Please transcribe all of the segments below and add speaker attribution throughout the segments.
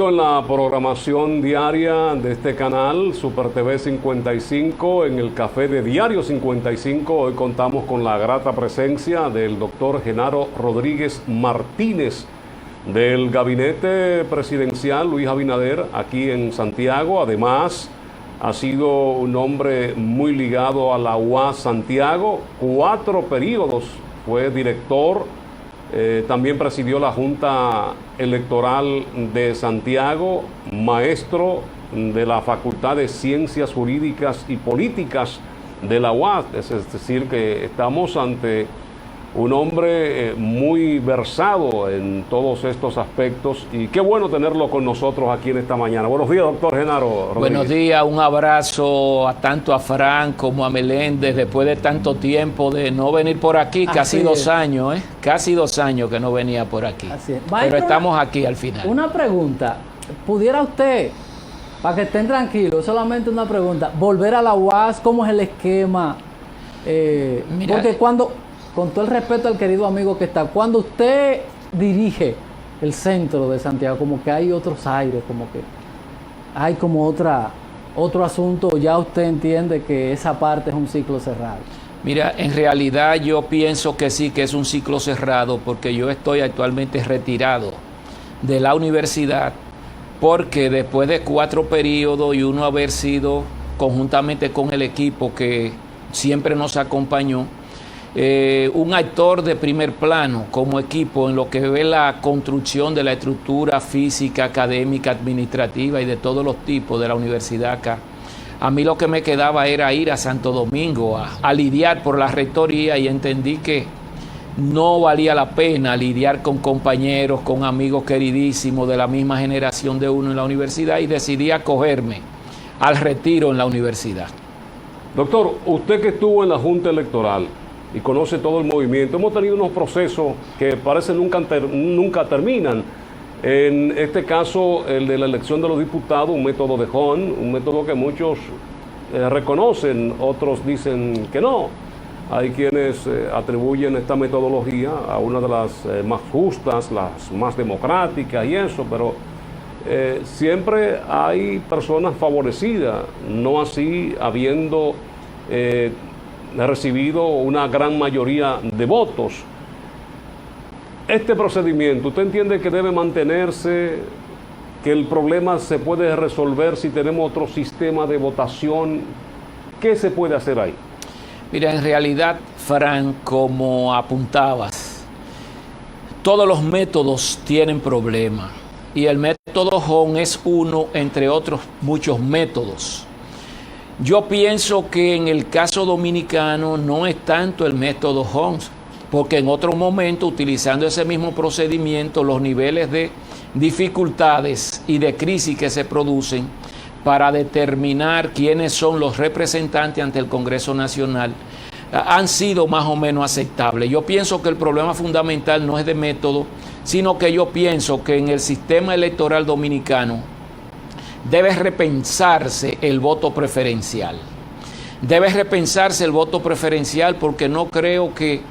Speaker 1: Repito, en la programación diaria de este canal, Super TV 55, en el café de Diario 55, hoy contamos con la grata presencia del doctor Genaro Rodríguez Martínez, del gabinete presidencial Luis Abinader, aquí en Santiago. Además, ha sido un hombre muy ligado a la UAS Santiago, 4 periodos, fue director. También presidió la Junta Electoral de Santiago, maestro de la Facultad de Ciencias Jurídicas y Políticas de la UAS. Es decir, que estamos ante un hombre muy versado en todos estos aspectos, y qué bueno tenerlo con nosotros aquí en esta mañana. Buenos días, doctor Genaro Rodríguez.
Speaker 2: Buenos días, un abrazo tanto a Fran como a Meléndez, después de tanto tiempo de no venir por aquí, casi 2 años, casi 2 años que no venía por aquí.
Speaker 3: Así es.
Speaker 2: Maestro, pero estamos aquí al final.
Speaker 3: Una pregunta, ¿pudiera usted, para que estén tranquilos, solamente una pregunta, volver a la UAS? ¿Cómo es el esquema?
Speaker 2: Mira,
Speaker 3: porque con todo el respeto al querido amigo que está, cuando usted dirige el centro de Santiago, como que hay otros aires, como que hay como otro asunto, ya usted entiende que esa parte es un ciclo cerrado.
Speaker 2: Mira, en realidad yo pienso que sí, que es un ciclo cerrado, porque yo estoy actualmente retirado de la universidad, porque después de 4 periodos y uno haber sido conjuntamente con el equipo que siempre nos acompañó, un actor de primer plano como equipo en lo que ve la construcción de la estructura física, académica, administrativa y de todos los tipos de la universidad acá. A mí lo que me quedaba era ir a Santo Domingo a lidiar por la rectoría, y entendí que no valía la pena lidiar con compañeros, con amigos queridísimos de la misma generación de uno en la universidad, y decidí acogerme al retiro en la universidad.
Speaker 1: Doctor, usted que estuvo en la Junta Electoral y conoce todo el movimiento, hemos tenido unos procesos que parece nunca terminan. En este caso, el de la elección de los diputados, un método de Hon, un método que muchos reconocen, otros dicen que no. Hay quienes atribuyen esta metodología a una de las más justas, las más democráticas y eso, pero siempre hay personas favorecidas, no así habiendo recibido una gran mayoría de votos. Este procedimiento, ¿usted entiende que debe mantenerse, que el problema se puede resolver si tenemos otro sistema de votación? ¿Qué se puede hacer ahí?
Speaker 2: Mira, en realidad, Fran, como apuntabas, todos los métodos tienen problemas, y el método Hon es uno entre otros muchos métodos. Yo pienso que en el caso dominicano no es tanto el método Hon, porque en otro momento, utilizando ese mismo procedimiento, los niveles de dificultades y de crisis que se producen para determinar quiénes son los representantes ante el Congreso Nacional han sido más o menos aceptables. Yo pienso que el problema fundamental no es de método, sino que yo pienso que en el sistema electoral dominicano debe repensarse el voto preferencial. Debe repensarse el voto preferencial, porque no creo que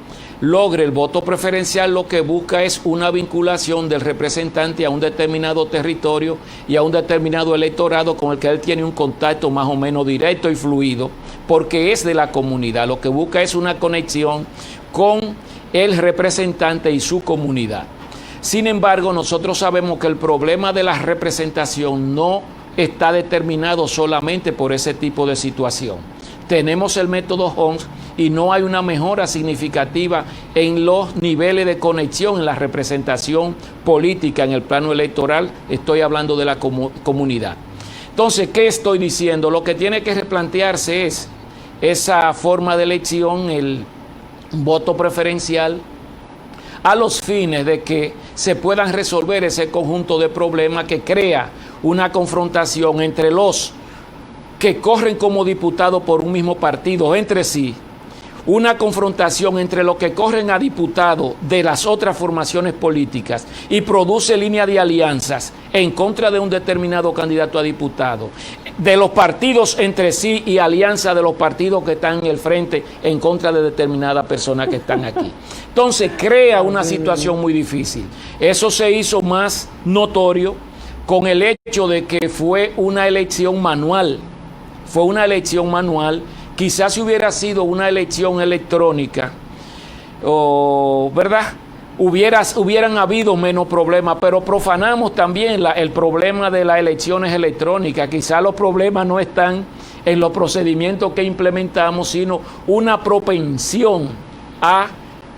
Speaker 2: logre el voto preferencial. Lo que busca es una vinculación del representante a un determinado territorio y a un determinado electorado con el que él tiene un contacto más o menos directo y fluido, porque es de la comunidad. Lo que busca es una conexión con el representante y su comunidad. Sin embargo, nosotros sabemos que el problema de la representación no está determinado solamente por ese tipo de situación. Tenemos el método Hon y no hay una mejora significativa en los niveles de conexión en la representación política en el plano electoral. Estoy hablando de la comunidad. Entonces, ¿qué estoy diciendo? Lo que tiene que replantearse es esa forma de elección, el voto preferencial, a los fines de que se puedan resolver ese conjunto de problemas que crea una confrontación entre los que corren como diputados por un mismo partido entre sí, una confrontación entre los que corren a diputados de las otras formaciones políticas y produce línea de alianzas en contra de un determinado candidato a diputado, de los partidos entre sí y alianza de los partidos que están en el frente en contra de determinadas personas que están aquí. Entonces crea una situación muy difícil. Eso se hizo más notorio con el hecho de que fue una elección manual. Fue una elección manual. Quizás si hubiera sido una elección electrónica, ¿verdad? Hubieran habido menos problemas, pero profanamos también el problema de las elecciones electrónicas. Quizás los problemas no están en los procedimientos que implementamos, sino una propensión a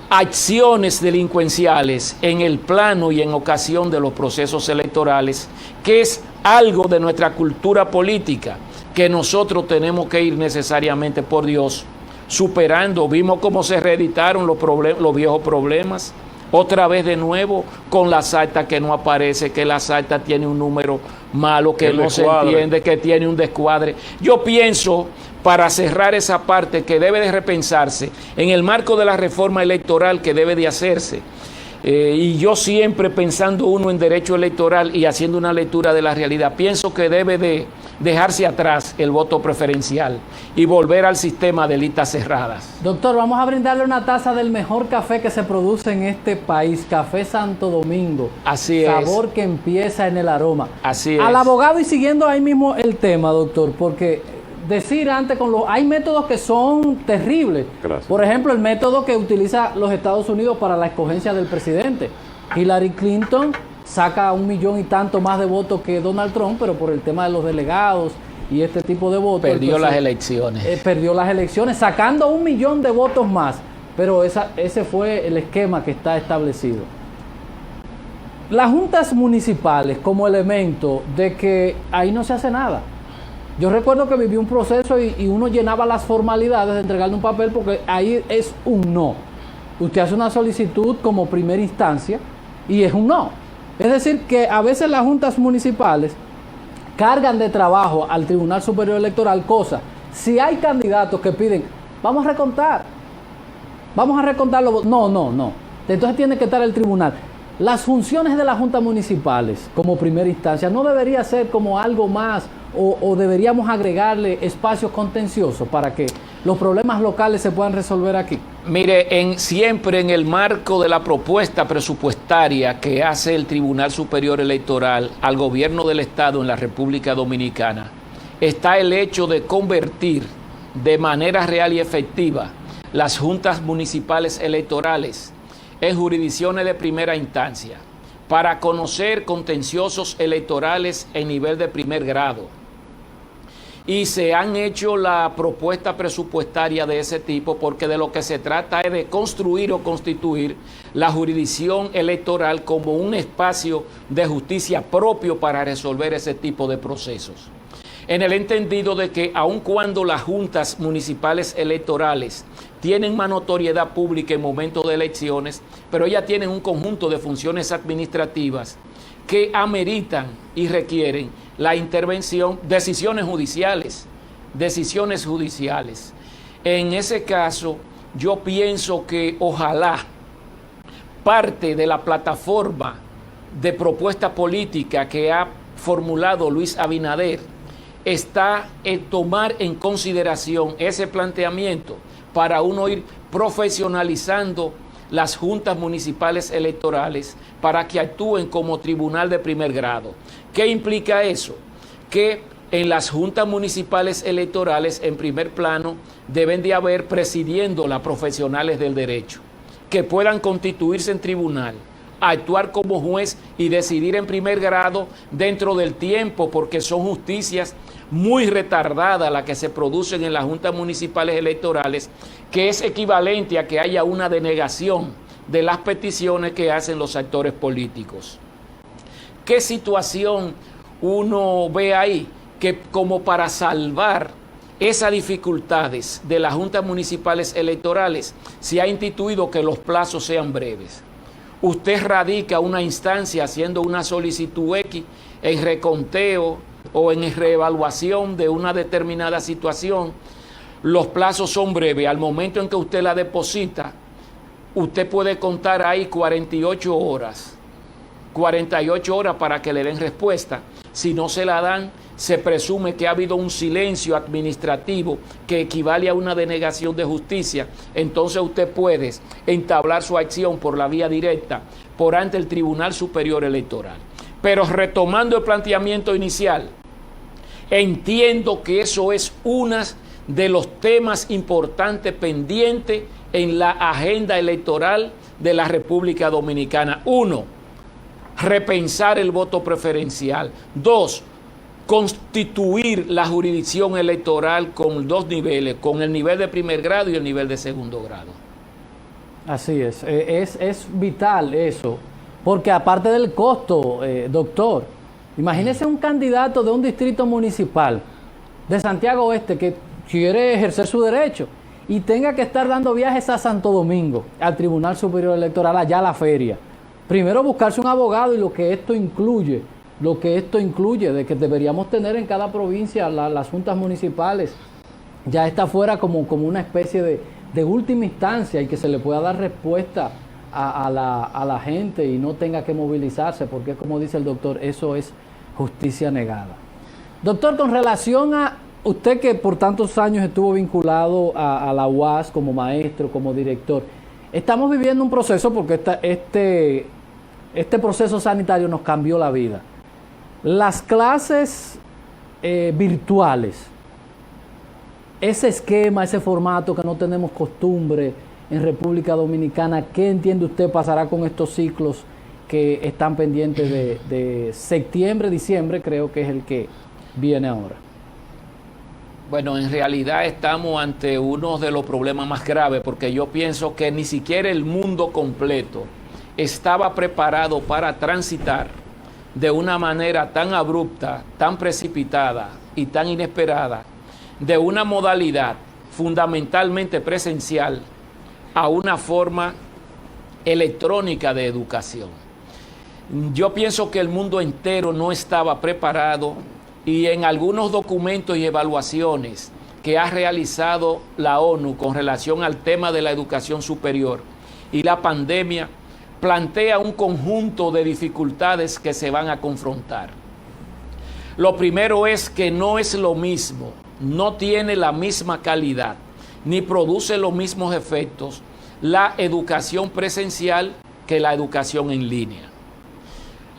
Speaker 2: acciones delincuenciales en el plano y en ocasión de los procesos electorales, que es algo de nuestra cultura política que nosotros tenemos que ir necesariamente, por Dios, superando. Vimos cómo se reeditaron los viejos problemas, otra vez de nuevo con las actas que no aparece, que las actas tiene un número malo, que no se entiende, que tiene un descuadre. Yo pienso, para cerrar esa parte, que debe de repensarse en el marco de la reforma electoral que debe de hacerse. Y yo siempre pensando uno en derecho electoral y haciendo una lectura de la realidad, pienso que debe de dejarse atrás el voto preferencial y volver al sistema de listas cerradas.
Speaker 3: Doctor, vamos a brindarle una taza del mejor café que se produce en este país, Café Santo Domingo.
Speaker 2: Así es.
Speaker 3: Sabor que empieza en el aroma.
Speaker 2: Así es.
Speaker 3: Al abogado, y siguiendo ahí mismo el tema, doctor, porque decir antes hay métodos que son terribles.
Speaker 1: Gracias.
Speaker 3: Por ejemplo, el método que utiliza los Estados Unidos para la escogencia del presidente. Hillary Clinton saca 1 millón y tanto más de votos que Donald Trump, pero por el tema de los delegados y este tipo de votos.
Speaker 2: Perdió las elecciones.
Speaker 3: Perdió las elecciones, sacando 1 millón de votos más. Pero ese fue el esquema que está establecido. Las juntas municipales como elemento de que ahí no se hace nada. Yo recuerdo que viví un proceso y uno llenaba las formalidades de entregarle un papel, porque ahí es un no. Usted hace una solicitud como primera instancia y es un no. Es decir, que a veces las juntas municipales cargan de trabajo al Tribunal Superior Electoral cosas. Si hay candidatos que piden, vamos a recontar los votos. No. Entonces tiene que estar el tribunal. Las funciones de las juntas municipales como primera instancia no debería ser como algo más, o deberíamos agregarle espacios contenciosos para que los problemas locales se puedan resolver aquí.
Speaker 2: Mire, siempre en el marco de la propuesta presupuestaria que hace el Tribunal Superior Electoral al gobierno del Estado en la República Dominicana, está el hecho de convertir de manera real y efectiva las juntas municipales electorales en jurisdicciones de primera instancia para conocer contenciosos electorales en nivel de primer grado. Y se han hecho la propuesta presupuestaria de ese tipo porque de lo que se trata es de construir o constituir la jurisdicción electoral como un espacio de justicia propio para resolver ese tipo de procesos. En el entendido de que aun cuando las juntas municipales electorales tienen más notoriedad pública en momentos de elecciones, pero ellas tienen un conjunto de funciones administrativas que ameritan y requieren la intervención, decisiones judiciales. En ese caso, yo pienso que ojalá parte de la plataforma de propuesta política que ha formulado Luis Abinader está en tomar en consideración ese planteamiento para uno ir profesionalizando las juntas municipales electorales para que actúen como tribunal de primer grado. ¿Qué implica eso? Que en las juntas municipales electorales, en primer plano, deben de haber presidiéndolas profesionales del derecho, que puedan constituirse en tribunal, actuar como juez y decidir en primer grado dentro del tiempo, porque son justicias muy retardadas las que se producen en las juntas municipales electorales, que es equivalente a que haya una denegación de las peticiones que hacen los actores políticos. ¿Qué situación uno ve ahí? Que como para salvar esas dificultades de las juntas municipales electorales, se ha instituido que los plazos sean breves. Usted radica una instancia haciendo una solicitud X en reconteo o en reevaluación de una determinada situación, los plazos son breves. Al momento en que usted la deposita, usted puede contar ahí 48 horas para que le den respuesta. Si no se la dan, se presume que ha habido un silencio administrativo que equivale a una denegación de justicia. Entonces usted puede entablar su acción por la vía directa por ante el Tribunal Superior Electoral. Pero retomando el planteamiento inicial, entiendo que eso es uno de los temas importantes pendientes en la agenda electoral de la República Dominicana. 1, repensar el voto preferencial. 2, constituir la jurisdicción electoral con 2 niveles, con el nivel de primer grado y el nivel de segundo grado.
Speaker 3: Así es vital eso, porque aparte del costo, doctor, imagínese un candidato de un distrito municipal de Santiago Oeste que quiere ejercer su derecho y tenga que estar dando viajes a Santo Domingo, al Tribunal Superior Electoral, allá a la feria. Primero buscarse un abogado y lo que esto incluye, de que deberíamos tener en cada provincia las juntas municipales, ya está fuera como una especie de última instancia y que se le pueda dar respuesta a la gente y no tenga que movilizarse, porque como dice el doctor, eso es justicia negada. Doctor, con relación a usted que por tantos años estuvo vinculado a la UAS como maestro, como director, estamos viviendo un proceso porque este proceso sanitario nos cambió la vida. Las clases virtuales, ese esquema, ese formato que no tenemos costumbre en República Dominicana, ¿qué entiende usted pasará con estos ciclos que están pendientes de septiembre, diciembre, creo que es el que viene ahora?
Speaker 2: Bueno, en realidad estamos ante uno de los problemas más graves, porque yo pienso que ni siquiera el mundo completo estaba preparado para transitar de una manera tan abrupta, tan precipitada y tan inesperada, de una modalidad fundamentalmente presencial a una forma electrónica de educación. Yo pienso que el mundo entero no estaba preparado, y en algunos documentos y evaluaciones que ha realizado la ONU con relación al tema de la educación superior y la pandemia, plantea un conjunto de dificultades que se van a confrontar. Lo primero es que no es lo mismo, no tiene la misma calidad, ni produce los mismos efectos la educación presencial que la educación en línea.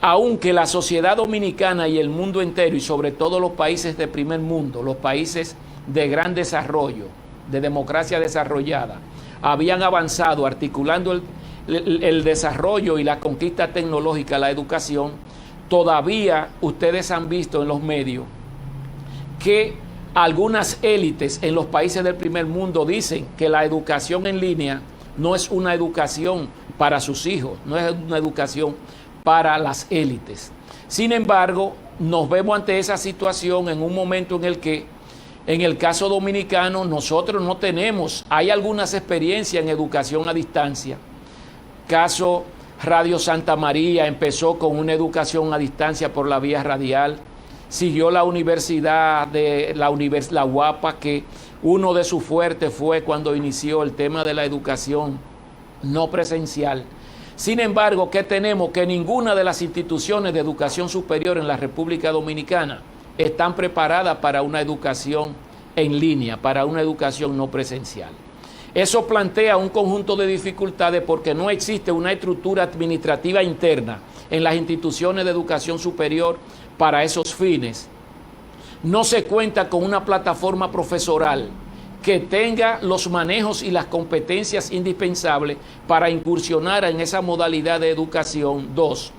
Speaker 2: Aunque la sociedad dominicana y el mundo entero, y sobre todo los países de primer mundo, los países de gran desarrollo, de democracia desarrollada, habían avanzado articulando el desarrollo y la conquista tecnológica, la educación, todavía ustedes han visto en los medios que algunas élites en los países del primer mundo dicen que la educación en línea no es una educación para sus hijos, no es una educación para las élites. Sin embargo, nos vemos ante esa situación en un momento en el que, en el caso dominicano, nosotros no tenemos, hay algunas experiencias en educación a distancia. Caso Radio Santa María empezó con una educación a distancia por la vía radial, siguió la universidad de la UAPA, que uno de sus fuertes fue cuando inició el tema de la educación no presencial. Sin embargo, ¿qué tenemos? Que ninguna de las instituciones de educación superior en la República Dominicana están preparadas para una educación en línea, para una educación no presencial. Eso plantea un conjunto de dificultades porque no existe una estructura administrativa interna en las instituciones de educación superior para esos fines. No se cuenta con una plataforma profesoral que tenga los manejos y las competencias indispensables para incursionar en esa modalidad de educación. 2,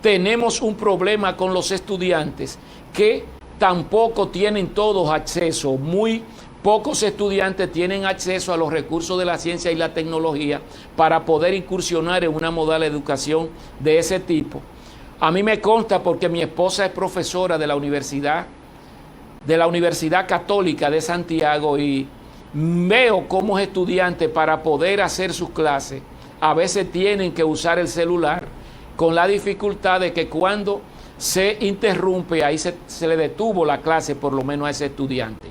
Speaker 2: tenemos un problema con los estudiantes que tampoco tienen todos acceso, muy pocos estudiantes tienen acceso a los recursos de la ciencia y la tecnología para poder incursionar en una modalidad de educación de ese tipo. A mí me consta porque mi esposa es profesora de la Universidad Católica de Santiago y veo cómo los estudiantes para poder hacer sus clases a veces tienen que usar el celular con la dificultad de que cuando se interrumpe ahí se le detuvo la clase por lo menos a ese estudiante.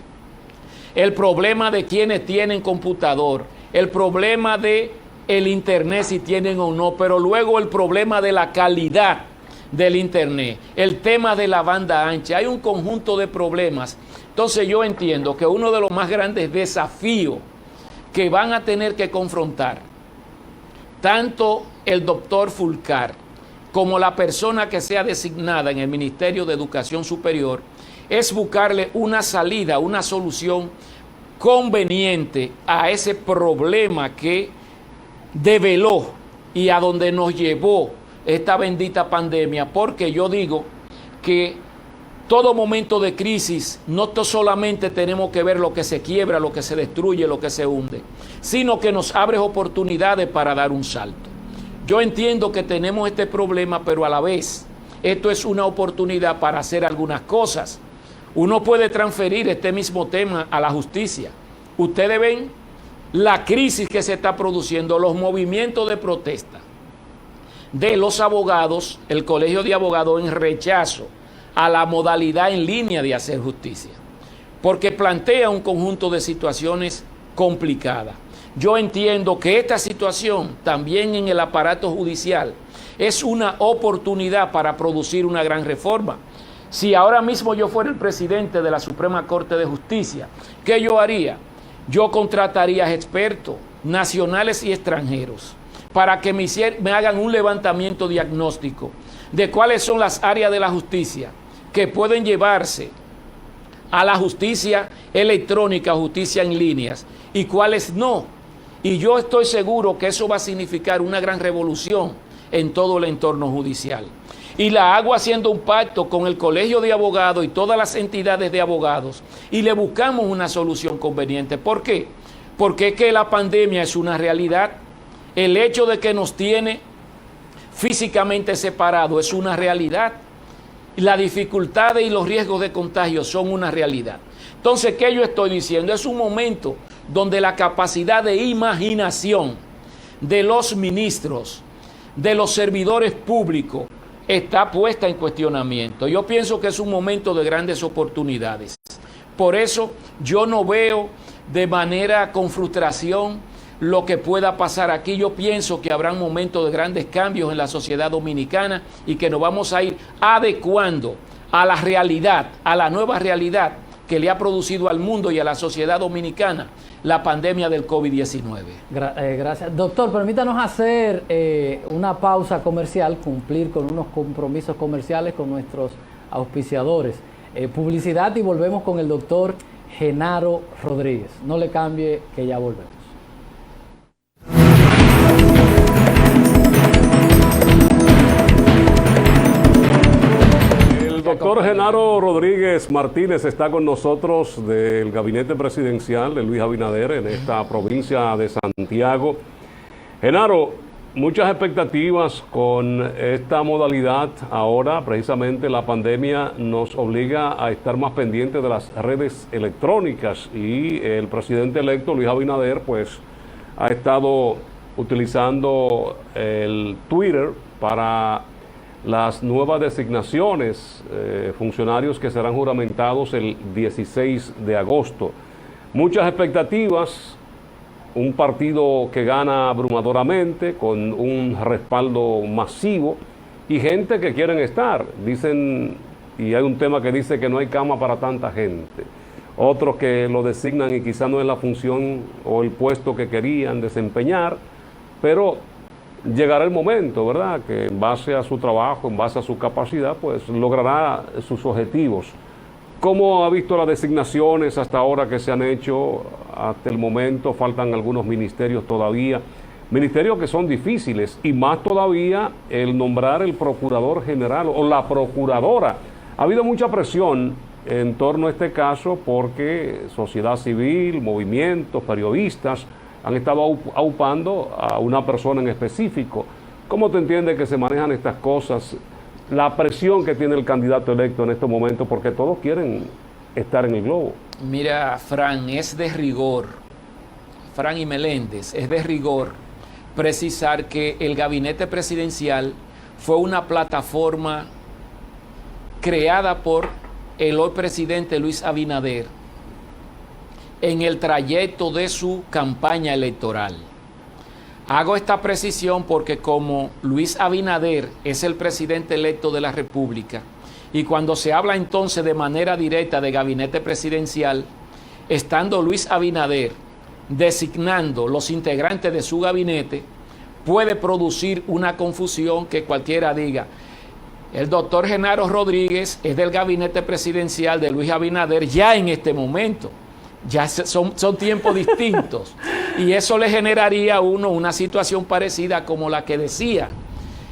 Speaker 2: El problema de quienes tienen computador, el problema de el internet si tienen o no, pero luego el problema de la calidad del internet, el tema de la banda ancha, hay un conjunto de problemas. Entonces yo entiendo que uno de los más grandes desafíos que van a tener que confrontar tanto el doctor Fulcar como la persona que sea designada en el Ministerio de Educación Superior, es buscarle una salida, una solución conveniente a ese problema que develó y a donde nos llevó esta bendita pandemia, porque yo digo que todo momento de crisis no solamente tenemos que ver lo que se quiebra, lo que se destruye, lo que se hunde, sino que nos abre oportunidades para dar un salto. Yo entiendo que tenemos este problema, pero a la vez esto es una oportunidad para hacer algunas cosas. Uno puede transferir este mismo tema a la justicia. Ustedes ven la crisis que se está produciendo, los movimientos de protesta de los abogados, el Colegio de Abogados en rechazo a la modalidad en línea de hacer justicia, porque plantea un conjunto de situaciones complicadas. Yo entiendo que esta situación también en el aparato judicial es una oportunidad para producir una gran reforma. Si ahora mismo yo fuera el presidente de la Suprema Corte de Justicia, ¿qué yo haría? Yo contrataría expertos nacionales y extranjeros para que me hagan un levantamiento diagnóstico de cuáles son las áreas de la justicia que pueden llevarse a la justicia electrónica, justicia en líneas, y cuáles no. Y yo estoy seguro que eso va a significar una gran revolución en todo el entorno judicial. Y la hago haciendo un pacto con el Colegio de Abogados y todas las entidades de abogados, y le buscamos una solución conveniente. ¿Por qué? Porque es que la pandemia es una realidad. El hecho de que nos tiene físicamente separados es una realidad. Las dificultades y los riesgos de contagio son una realidad. Entonces, ¿qué yo estoy diciendo? Es un momento donde la capacidad de imaginación de los ministros, de los servidores públicos, está puesta en cuestionamiento. Yo pienso que es un momento de grandes oportunidades. Por eso yo no veo de manera con frustración lo que pueda pasar aquí. Yo pienso que habrá un momento de grandes cambios en la sociedad dominicana y que nos vamos a ir adecuando a la realidad, a la nueva realidad que le ha producido al mundo y a la sociedad dominicana la pandemia del COVID-19.
Speaker 3: Gracias. Doctor, permítanos hacer una pausa comercial, cumplir con unos compromisos comerciales con nuestros auspiciadores. Publicidad y volvemos con el doctor Genaro Rodríguez. No le cambie, que ya volvemos.
Speaker 1: El doctor Genaro Rodríguez Martínez está con nosotros del gabinete presidencial de Luis Abinader en esta provincia de Santiago. Genaro, muchas expectativas con esta modalidad. Ahora, precisamente, la pandemia nos obliga a estar más pendientes de las redes electrónicas y el presidente electo, Luis Abinader, pues ha estado utilizando el Twitter para las nuevas designaciones, funcionarios que serán juramentados el 16 de agosto. Muchas expectativas, un partido que gana abrumadoramente, con un respaldo masivo, y gente que quieren estar. Dicen, y hay un tema que dice que no hay cama para tanta gente. Otros que lo designan y quizá no es la función o el puesto que querían desempeñar, pero llegará el momento, ¿verdad?, que en base a su trabajo, en base a su capacidad, pues logrará sus objetivos. ¿Cómo ha visto las designaciones hasta ahora que se han hecho? Hasta el momento faltan algunos ministerios todavía, ministerios que son difíciles, y más todavía el nombrar el procurador general o la procuradora. Ha habido mucha presión en torno a este caso porque sociedad civil, movimientos, periodistas han estado aupando a una persona en específico. ¿Cómo te entiendes que se manejan estas cosas? La presión que tiene el candidato electo en estos momentos, porque todos quieren estar en el globo.
Speaker 2: Mira, Fran, es de rigor, Fran y Meléndez, es de rigor precisar que el gabinete presidencial fue una plataforma creada por el hoy presidente Luis Abinader en el trayecto de su campaña electoral. Hago esta precisión porque como Luis Abinader es el presidente electo de la República, y cuando se habla entonces de manera directa de gabinete presidencial, estando Luis Abinader designando los integrantes de su gabinete, puede producir una confusión que cualquiera diga. El doctor Genaro Rodríguez es del gabinete presidencial de Luis Abinader ya en este momento. Ya son tiempos distintos. Y eso le generaría a uno una situación parecida como la que decía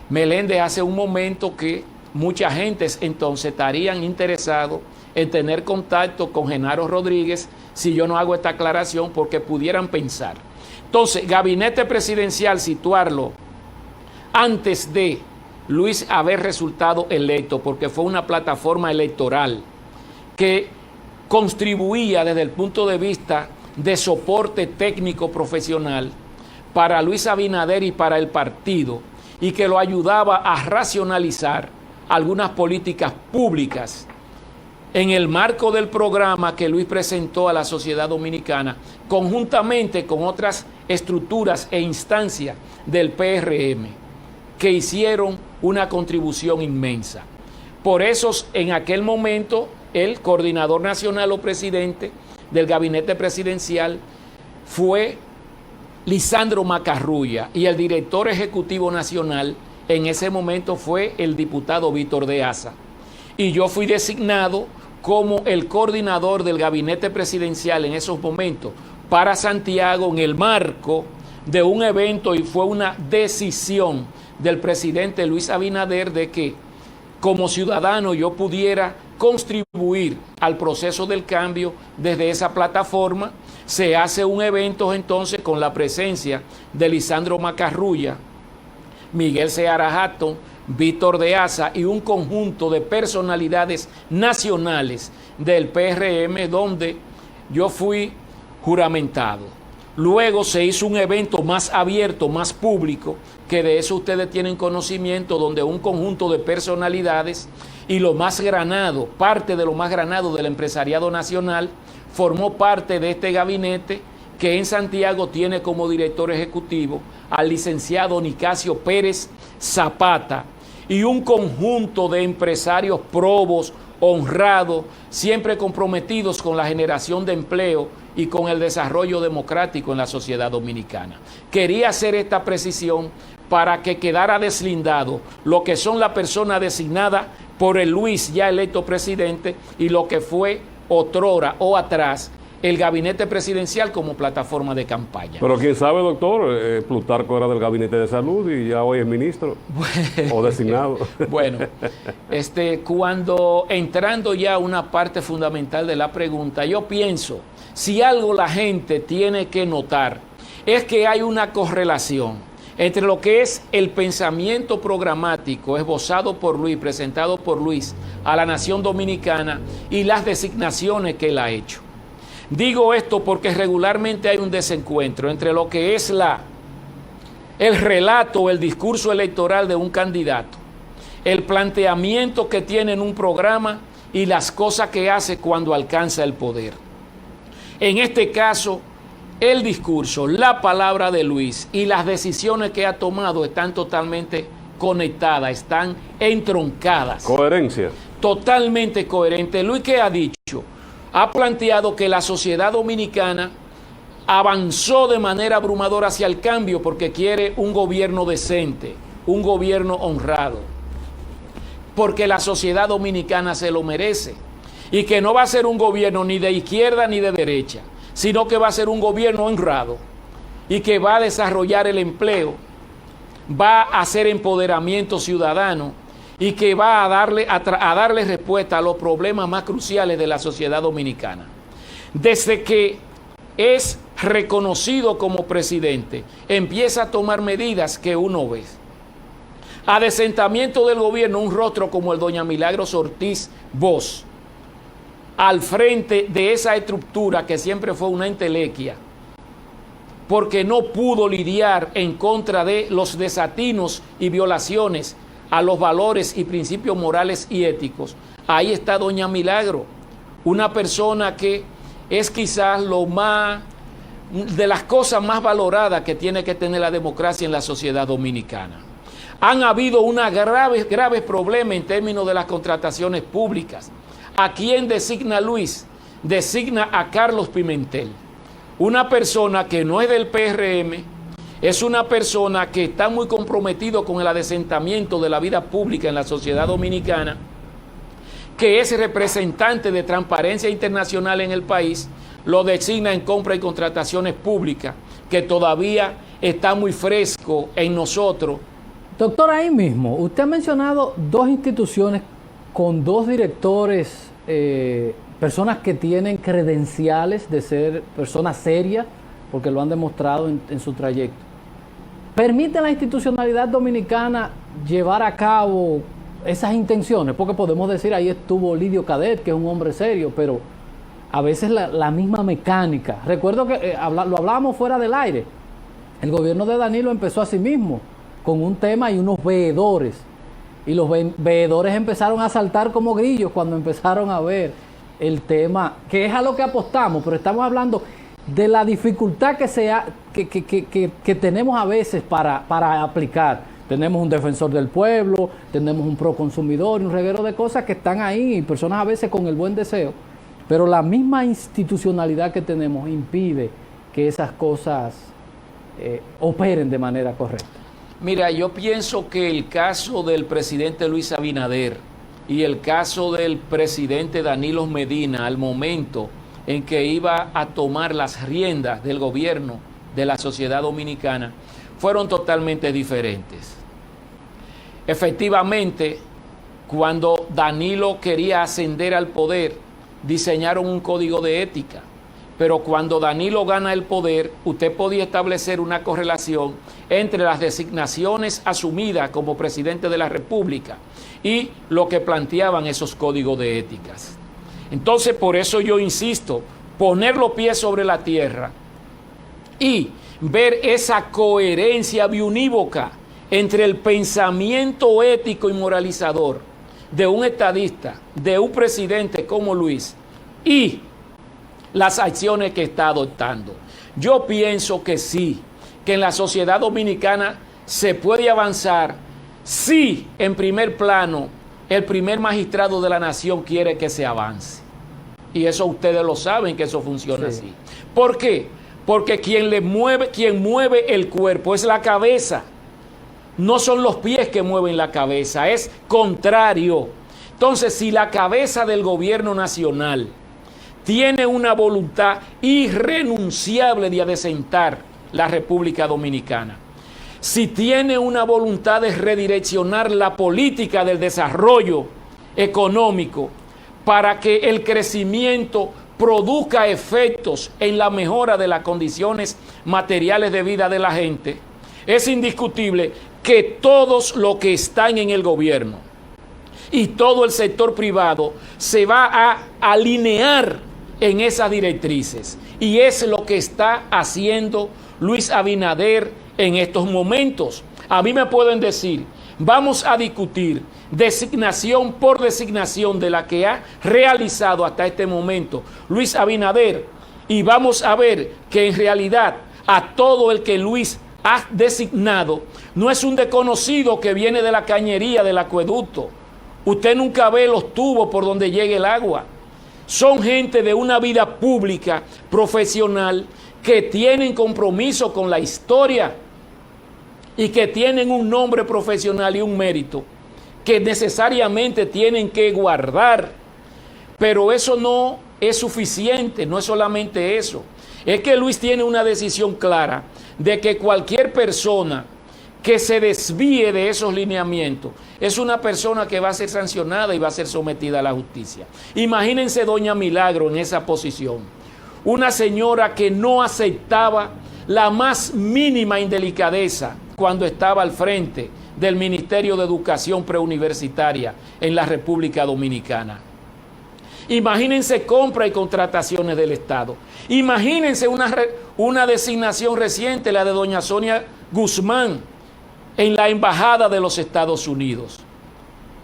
Speaker 2: Meléndez hace un momento, que mucha gente entonces estarían interesados en tener contacto con Genaro Rodríguez si yo no hago esta aclaración, porque pudieran pensar. Entonces, gabinete presidencial, situarlo antes de Luis haber resultado electo, porque fue una plataforma electoral que contribuía desde el punto de vista de soporte técnico profesional para Luis Abinader y para el partido, y que lo ayudaba a racionalizar algunas políticas públicas en el marco del programa que Luis presentó a la sociedad dominicana, conjuntamente con otras estructuras e instancias del PRM, que hicieron una contribución inmensa. Por eso, en aquel momento, el coordinador nacional o presidente del gabinete presidencial fue Lisandro Macarrulla, y el director ejecutivo nacional en ese momento fue el diputado Víctor de Asa. Y yo fui designado como el coordinador del gabinete presidencial en esos momentos para Santiago, en el marco de un evento, y fue una decisión del presidente Luis Abinader de que como ciudadano yo pudiera contribuir al proceso del cambio desde esa plataforma. Se hace un evento entonces con la presencia de Lisandro Macarrulla, Miguel Seara Hatton, Víctor de Asa y un conjunto de personalidades nacionales del PRM, donde yo fui juramentado. Luego se hizo un evento más abierto, más público, que de eso ustedes tienen conocimiento, donde un conjunto de personalidades y lo más granado, parte de lo más granado del empresariado nacional, formó parte de este gabinete, que en Santiago tiene como director ejecutivo al licenciado Nicasio Pérez Zapata, y un conjunto de empresarios probos, honrados, siempre comprometidos con la generación de empleo y con el desarrollo democrático en la sociedad dominicana. Quería hacer esta precisión para que quedara deslindado lo que son las personas designadas por el Luis ya electo presidente y lo que fue otrora o atrás el gabinete presidencial como plataforma de campaña.
Speaker 1: Pero quién sabe, doctor, Plutarco era del gabinete de salud y ya hoy es ministro o designado.
Speaker 2: Bueno, cuando entrando ya a una parte fundamental de la pregunta, yo pienso, si algo la gente tiene que notar, es que hay una correlación entre lo que es el pensamiento programático esbozado por Luis, presentado por Luis a la nación dominicana, y las designaciones que él ha hecho. Digo esto porque regularmente hay un desencuentro entre lo que es el relato, el discurso electoral de un candidato, el planteamiento que tiene en un programa y las cosas que hace cuando alcanza el poder. En este caso, el discurso, la palabra de Luis y las decisiones que ha tomado están totalmente conectadas, están entroncadas.
Speaker 1: Coherencia.
Speaker 2: Totalmente coherente. Luis, ¿qué ha dicho? Ha planteado que la sociedad dominicana avanzó de manera abrumadora hacia el cambio porque quiere un gobierno decente, un gobierno honrado, porque la sociedad dominicana se lo merece, y que no va a ser un gobierno ni de izquierda ni de derecha, sino que va a ser un gobierno honrado y que va a desarrollar el empleo, va a hacer empoderamiento ciudadano y que va a darle respuesta a los problemas más cruciales de la sociedad dominicana. Desde que es reconocido como presidente, empieza a tomar medidas que uno ve. Adesentamiento del gobierno, un rostro como el doña Milagros Ortiz Bosch, al frente de esa estructura que siempre fue una entelequia, porque no pudo lidiar en contra de los desatinos y violaciones a los valores y principios morales y éticos. Ahí está doña Milagro, una persona que es quizás de las cosas más valoradas que tiene que tener la democracia en la sociedad dominicana. Han habido unos graves problemas en términos de las contrataciones públicas. ¿A quién designa Luis? Designa a Carlos Pimentel, una persona que no es del PRM, es una persona que está muy comprometido con el adesentamiento de la vida pública en la sociedad dominicana, que es representante de Transparencia Internacional en el país, lo designa en compra y contrataciones públicas, que todavía está muy fresco en nosotros.
Speaker 3: Doctor, ahí mismo, usted ha mencionado dos instituciones con dos directores, personas que tienen credenciales de ser personas serias, porque lo han demostrado en su trayecto. ¿Permite la institucionalidad dominicana llevar a cabo esas intenciones? Porque podemos decir, ahí estuvo Lidio Cadet, que es un hombre serio, pero a veces la misma mecánica. Recuerdo que lo hablábamos fuera del aire. El gobierno de Danilo empezó a sí mismo con un tema y unos veedores. Y los veedores empezaron a saltar como grillos cuando empezaron a ver el tema, que es a lo que apostamos, pero estamos hablando de la dificultad que tenemos a veces para aplicar. Tenemos un defensor del pueblo, tenemos un proconsumidor, un reguero de cosas que están ahí, y personas a veces con el buen deseo, pero la misma institucionalidad que tenemos impide que esas cosas operen de manera correcta.
Speaker 2: Mira, yo pienso que el caso del presidente Luis Abinader y el caso del presidente Danilo Medina, al momento en que iba a tomar las riendas del gobierno de la sociedad dominicana, fueron totalmente diferentes. Efectivamente, cuando Danilo quería ascender al poder, diseñaron un código de ética. Pero cuando Danilo gana el poder, usted podía establecer una correlación entre las designaciones asumidas como presidente de la República y lo que planteaban esos códigos de éticas. Entonces, por eso yo insisto, poner los pies sobre la tierra y ver esa coherencia biunívoca entre el pensamiento ético y moralizador de un estadista, de un presidente como Luis, y las acciones que está adoptando. Yo pienso que sí, que en la sociedad dominicana se puede avanzar si en primer plano el primer magistrado de la nación quiere que se avance. Y eso ustedes lo saben, que eso funciona así. ¿Por qué? Porque quien mueve el cuerpo es la cabeza. No son los pies que mueven la cabeza, es contrario. Entonces, si la cabeza del gobierno nacional tiene una voluntad irrenunciable de adecentar la República Dominicana, si tiene una voluntad de redireccionar la política del desarrollo económico para que el crecimiento produzca efectos en la mejora de las condiciones materiales de vida de la gente, es indiscutible que todos los que están en el gobierno y todo el sector privado se va a alinear en esas directrices. Y es lo que está haciendo Luis Abinader en estos momentos. A mí me pueden decir, vamos a discutir designación por designación de la que ha realizado hasta este momento Luis Abinader, y vamos a ver que en realidad a todo el que Luis ha designado no es un desconocido que viene de la cañería del acueducto. Usted nunca ve los tubos por donde llega el agua. Son gente de una vida pública, profesional, que tienen compromiso con la historia y que tienen un nombre profesional y un mérito que necesariamente tienen que guardar. Pero eso no es suficiente, no es solamente eso. Es que Luis tiene una decisión clara de que cualquier persona que se desvíe de esos lineamientos es una persona que va a ser sancionada y va a ser sometida a la justicia. Imagínense doña Milagro en esa posición. Una señora que no aceptaba la más mínima indelicadeza cuando estaba al frente del Ministerio de Educación Preuniversitaria en la República Dominicana. Imagínense compra y contrataciones del Estado. Imagínense una designación reciente, la de doña Sonia Guzmán, en la Embajada de los Estados Unidos.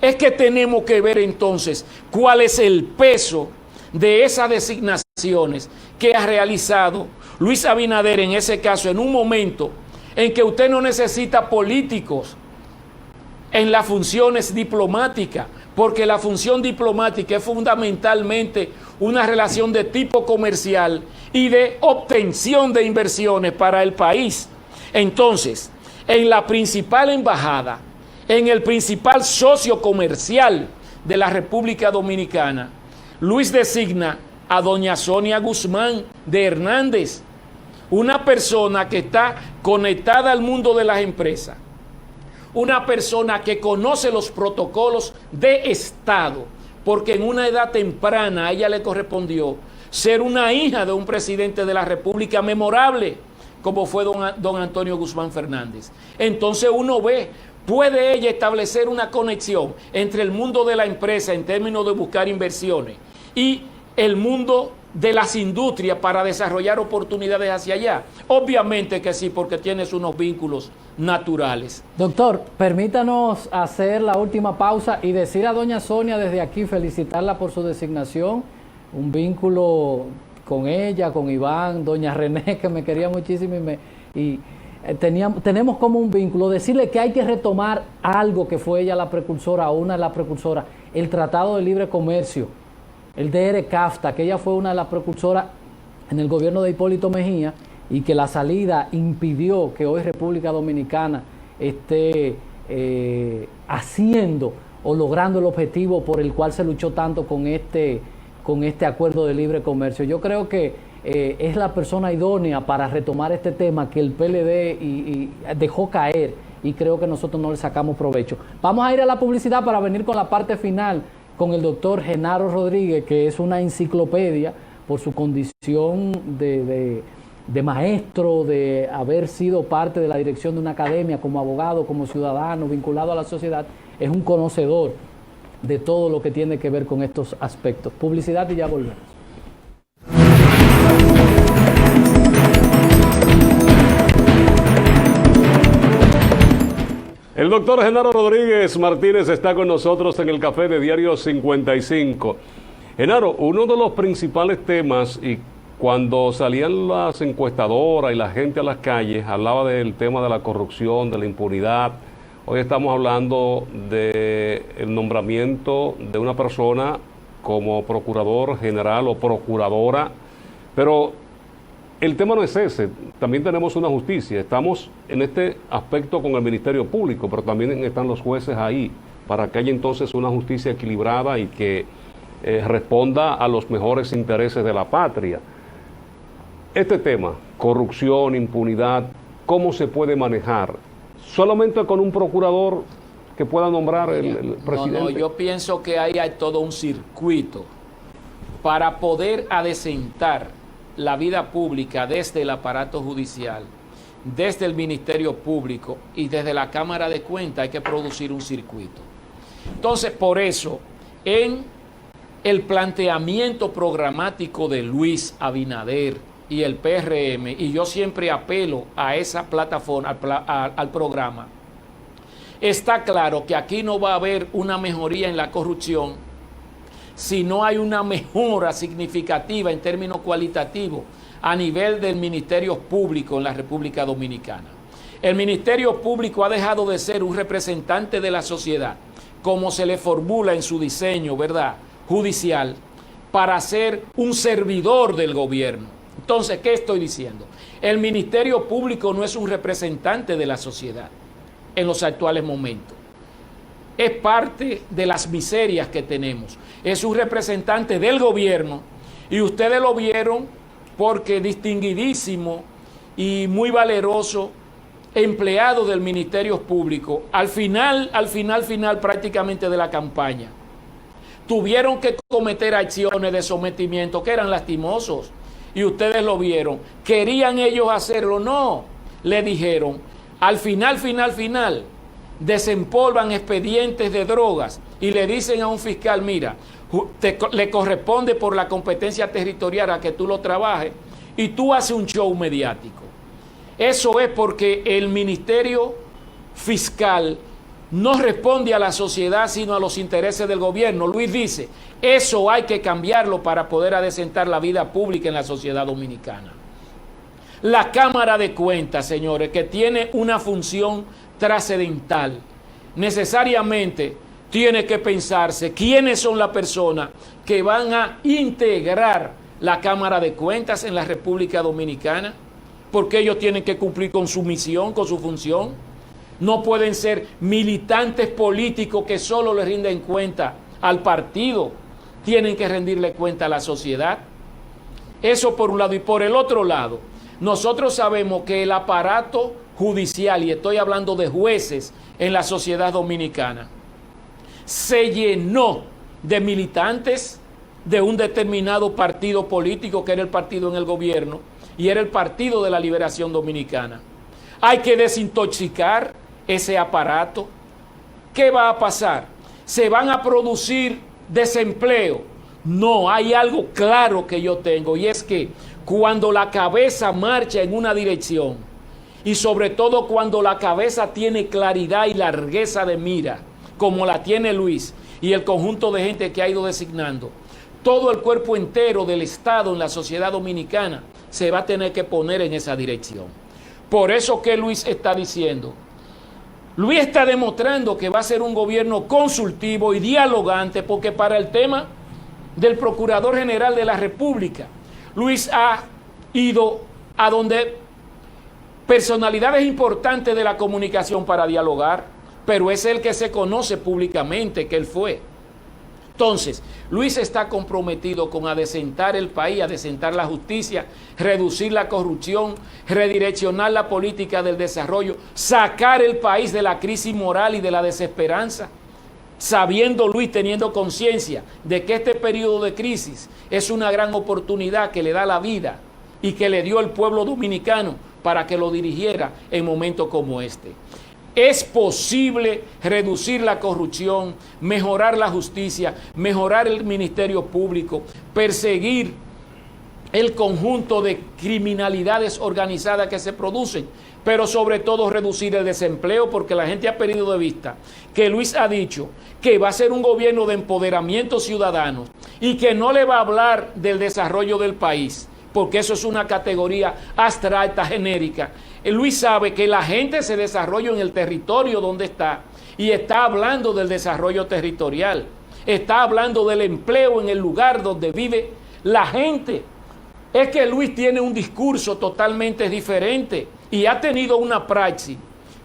Speaker 2: Es que tenemos que ver entonces cuál es el peso de esas designaciones que ha realizado Luis Abinader, en ese caso, en un momento en que usted no necesita políticos en las funciones diplomáticas, porque la función diplomática es fundamentalmente una relación de tipo comercial y de obtención de inversiones para el país. Entonces, en la principal embajada, en el principal socio comercial de la República Dominicana, Luis designa a doña Sonia Guzmán de Hernández, una persona que está conectada al mundo de las empresas, una persona que conoce los protocolos de Estado, porque en una edad temprana a ella le correspondió ser una hija de un presidente de la República memorable, como fue don Antonio Guzmán Fernández. Entonces uno ve, ¿puede ella establecer una conexión entre el mundo de la empresa en términos de buscar inversiones y el mundo de las industrias para desarrollar oportunidades hacia allá? Obviamente que sí, porque tienes unos vínculos naturales.
Speaker 3: Doctor, permítanos hacer la última pausa y decir a doña Sonia desde aquí, felicitarla por su designación, un vínculo con ella, con Iván, doña René, que me quería muchísimo tenemos como un vínculo, decirle que hay que retomar algo que fue ella la precursora, una de las precursoras, el Tratado de Libre Comercio, el DR-CAFTA, que ella fue una de las precursoras en el gobierno de Hipólito Mejía y que la salida impidió que hoy República Dominicana esté haciendo o logrando el objetivo por el cual se luchó tanto con este acuerdo de libre comercio. Yo creo que es la persona idónea para retomar este tema que el PLD y dejó caer, y creo que nosotros no le sacamos provecho. Vamos a ir a la publicidad para venir con la parte final con el doctor Genaro Rodríguez, que es una enciclopedia por su condición de maestro, de haber sido parte de la dirección de una academia, como abogado, como ciudadano, vinculado a la sociedad. Es un conocedor de todo lo que tiene que ver con estos aspectos. Publicidad y ya volvemos.
Speaker 1: El doctor Genaro Rodríguez Martínez está con nosotros en el café de Diario 55. Genaro, uno de los principales temas, y cuando salían las encuestadoras y la gente a las calles, hablaba del tema de la corrupción, de la impunidad. Hoy estamos hablando del nombramiento de una persona como procurador general o procuradora, pero el tema no es ese. También tenemos una justicia. Estamos en este aspecto con el Ministerio Público, pero también están los jueces ahí, para que haya entonces una justicia equilibrada y que responda a los mejores intereses de la patria. Este tema, corrupción, impunidad, ¿cómo se puede manejar? ¿Solamente con un procurador que pueda nombrar el presidente?
Speaker 2: No, yo pienso que ahí hay todo un circuito para poder adecentar la vida pública desde el aparato judicial, desde el Ministerio Público y desde la Cámara de Cuentas. Hay que producir un circuito. Entonces, por eso, en el planteamiento programático de Luis Abinader y el PRM, y yo siempre apelo a esa plataforma, al programa, está claro que aquí no va a haber una mejoría en la corrupción si no hay una mejora significativa en términos cualitativos a nivel del Ministerio Público en la República Dominicana. El Ministerio Público ha dejado de ser un representante de la sociedad, como se le formula en su diseño, ¿verdad?, judicial, para ser un servidor del gobierno. Entonces, ¿qué estoy diciendo? El Ministerio Público no es un representante de la sociedad en los actuales momentos. Es parte de las miserias que tenemos. Es un representante del gobierno, y ustedes lo vieron porque distinguidísimo y muy valeroso empleado del Ministerio Público, al final prácticamente de la campaña, tuvieron que cometer acciones de sometimiento que eran lastimosos, y ustedes lo vieron. ¿Querían ellos hacerlo? No. Le dijeron, al final, desempolvan expedientes de drogas y le dicen a un fiscal, mira, le corresponde por la competencia territorial a que tú lo trabajes, y tú haces un show mediático. Eso es porque el Ministerio Fiscal no responde a la sociedad, sino a los intereses del gobierno. Luis dice, eso hay que cambiarlo para poder adecentar la vida pública en la sociedad dominicana. La Cámara de Cuentas, señores, que tiene una función trascendental, necesariamente tiene que pensarse quiénes son las personas que van a integrar la Cámara de Cuentas en la República Dominicana. porque ellos tienen que cumplir con su misión, con su función. No pueden ser militantes políticos que solo le rinden cuenta al partido, tienen que rendirle cuenta a la sociedad. Eso por un lado. Y por el otro lado, nosotros sabemos que el aparato judicial, y estoy hablando de jueces en la sociedad dominicana, se llenó de militantes de un determinado partido político, que era el partido en el gobierno, y era el Partido de la Liberación Dominicana. Hay que desintoxicar ese aparato. ¿Qué va a pasar? ¿Se van a producir desempleo? No, hay algo claro que yo tengo, y es que cuando la cabeza marcha en una dirección, y sobre todo cuando la cabeza tiene claridad y largueza de mira, como la tiene Luis y el conjunto de gente que ha ido designando, todo el cuerpo entero del Estado en la sociedad dominicana se va a tener que poner en esa dirección. Por eso que Luis está diciendo, Luis está demostrando que va a ser un gobierno consultivo y dialogante, porque para el tema del Procurador General de la República, Luis ha ido a donde personalidades importantes de la comunicación para dialogar, pero es el que se conoce públicamente que él fue. Entonces, Luis está comprometido con adecentar el país, adecentar la justicia, reducir la corrupción, redireccionar la política del desarrollo, sacar el país de la crisis moral y de la desesperanza, sabiendo Luis, teniendo conciencia de que este periodo de crisis es una gran oportunidad que le da la vida y que le dio el pueblo dominicano para que lo dirigiera en momentos como este. Es posible reducir la corrupción, mejorar la justicia, mejorar el Ministerio Público, perseguir el conjunto de criminalidades organizadas que se producen, pero sobre todo reducir el desempleo, porque la gente ha perdido de vista que Luis ha dicho que va a ser un gobierno de empoderamiento ciudadano y que no le va a hablar del desarrollo del país, porque eso es una categoría abstracta, genérica. Luis sabe que la gente se desarrolla en el territorio donde está, y está hablando del desarrollo territorial, está hablando del empleo en el lugar donde vive la gente. Es que Luis tiene un discurso totalmente diferente y ha tenido una praxis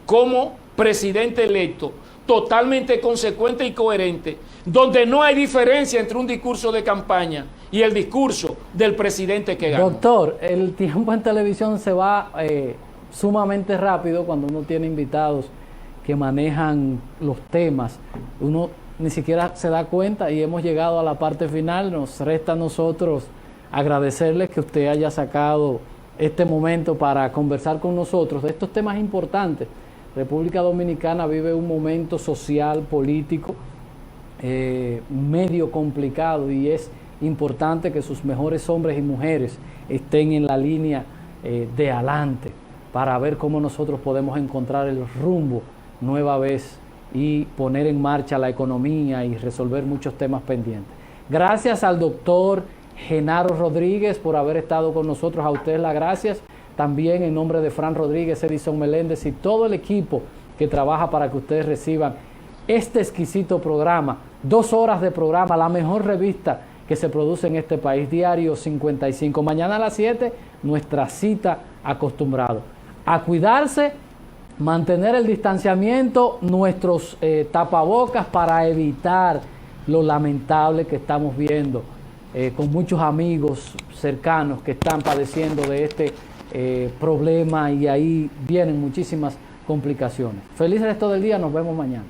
Speaker 2: como presidente electo totalmente consecuente y coherente, donde no hay diferencia entre un discurso de campaña y el discurso del presidente que gana.
Speaker 3: Doctor, el tiempo en televisión se va sumamente rápido cuando uno tiene invitados que manejan los temas. Uno ni siquiera se da cuenta y hemos llegado a la parte final. Nos resta a nosotros agradecerles que usted haya sacado este momento para conversar con nosotros de estos temas importantes. República Dominicana vive un momento social, político, medio complicado, y es importante que sus mejores hombres y mujeres estén en la línea de adelante para ver cómo nosotros podemos encontrar el rumbo nueva vez y poner en marcha la economía y resolver muchos temas pendientes. Gracias al doctor Genaro Rodríguez por haber estado con nosotros. A ustedes las gracias. También en nombre de Fran Rodríguez, Edison Meléndez y todo el equipo que trabaja para que ustedes reciban este exquisito programa. 2 horas de programa, la mejor revista que se produce en este país, Diario 55. Mañana a las 7, nuestra cita acostumbrado. A cuidarse, mantener el distanciamiento, nuestros tapabocas para evitar lo lamentable que estamos viendo con muchos amigos cercanos que están padeciendo de este problema, y ahí vienen muchísimas complicaciones. Feliz resto del día, nos vemos mañana.